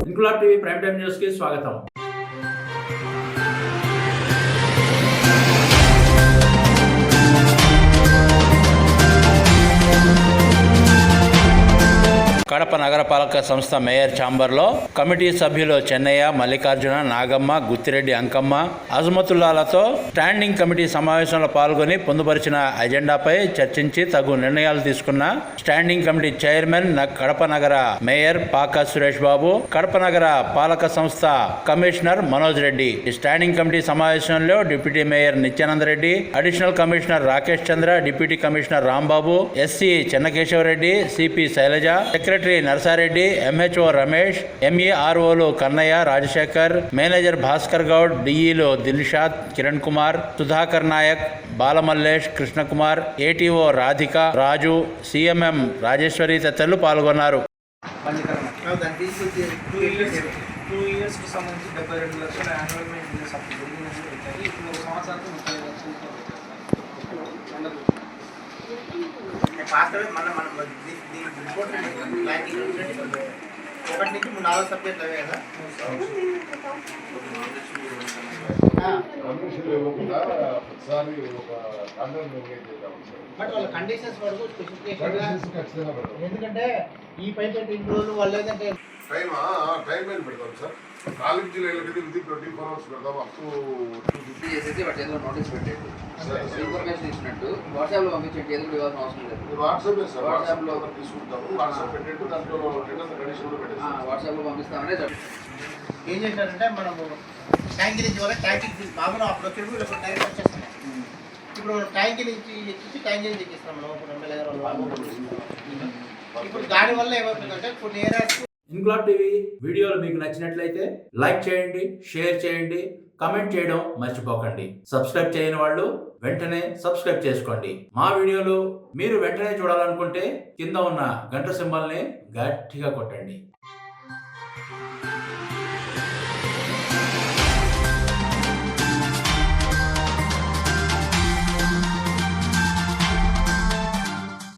Inquilab TV prime time news కి స్వాగతం. కడప నగరపాలక సంస్థ మేయర్ ఛాంబర్లో కమిటీ సభ్యులు చెన్నయ్య, మల్లికార్జున, నాగమ్మ, గుత్తిరెడ్డి అంకమ్మ, అజమతుల్లాలతో స్టాండింగ్ కమిటీ సమావేశంలో పాల్గొని పొందుపరిచిన అజెండాపై చర్చించి తగు నిర్ణయాలు తీసుకున్న స్టాండింగ్ కమిటీ చైర్మన్ కడప నగర మేయర్ పాక సురేష్ బాబు, కడప నగర పాలక సంస్థ commissioner Manoj Reddy. Standing committee సమావేశంలో deputy mayor Nityanandareddy, additional commissioner Rakesh Chandra, deputy commissioner Rambabu, SC Chennakesavareddy, CP Sailaja, secretary Narsareddy, MHO Ramesh, ఎంఈఆర్ఓలు కన్నయ్య, రాజశేఖర్, మేనేజర్ భాస్కర్ గౌడ్, డిఈలు దిల్షాద్, కిరణ్ కుమార్, సుధాకర్ నాయక్, బాలమల్లేష్, కృష్ణకుమార్, ఏటీఓ రాధిక, రాజు, సిఎంఎం రాజేశ్వరి తదితరులు పాల్గొన్నారు. ఒకటి నుంచి 4 సబ్జెక్టులు అవే కదా. బట్ వాళ్ళ కండిషన్స్ వరకు స్పెసిఫికేషన్, ఎందుకంటే ఈ పైపు ఇన్ని రోజులు వాళ్ళు ఏదంటే టైం పెడతాం సార్. 4 జిల్లాలకి 24 అవర్స్ పెడతాం. అప్ టు 250 చేసేసి వాటి చేతిలో నోటీస్ పెట్టేది, ఇన్ఫర్మేషన్ ఇచ్చినట్టు వాట్సాప్లో పంపించండి. ఏదో ఇవ్వాల్సిన అవసరం లేదు. వాట్సాప్లో తీసుకుంటాము. వాట్సాప్ పెట్టేట్టు దాంట్లో కండిషన్ కూడా పెట్టేసి వాట్సాప్లో పంపిస్తామనే చెప్పి ఏం చేశారంటే మనము ట్యాంక్ నుంచి వల్ల ట్యాంక్ మామూలు అప్పుడు వచ్చి ఇప్పుడు ట్యాంక్ వచ్చేస్తున్నాం. ఇప్పుడు ట్యాంక్ నుంచి ఎక్కించి ట్యాంక్ నుంచి ఎక్కిస్తున్నాం మనం. ఇప్పుడు ఎమ్మెల్యే ఇప్పుడు దానివల్ల ఏమవుతుందంటే కొన్ని ఏరియాస్. ఇంక్లాబ్ టీవీ వీడియోలు మీకు నచ్చినట్లయితే లైక్ చేయండి, షేర్ చేయండి, కమెంట్ చేయడం మర్చిపోకండి. సబ్స్క్రైబ్ చేయని వాళ్ళు వెంటనే సబ్స్క్రైబ్ చేసుకోండి. మా వీడియోలు మీరు వెంటనే చూడాలనుకుంటే కింద ఉన్న గంట సింబల్ని గట్టిగా కొట్టండి.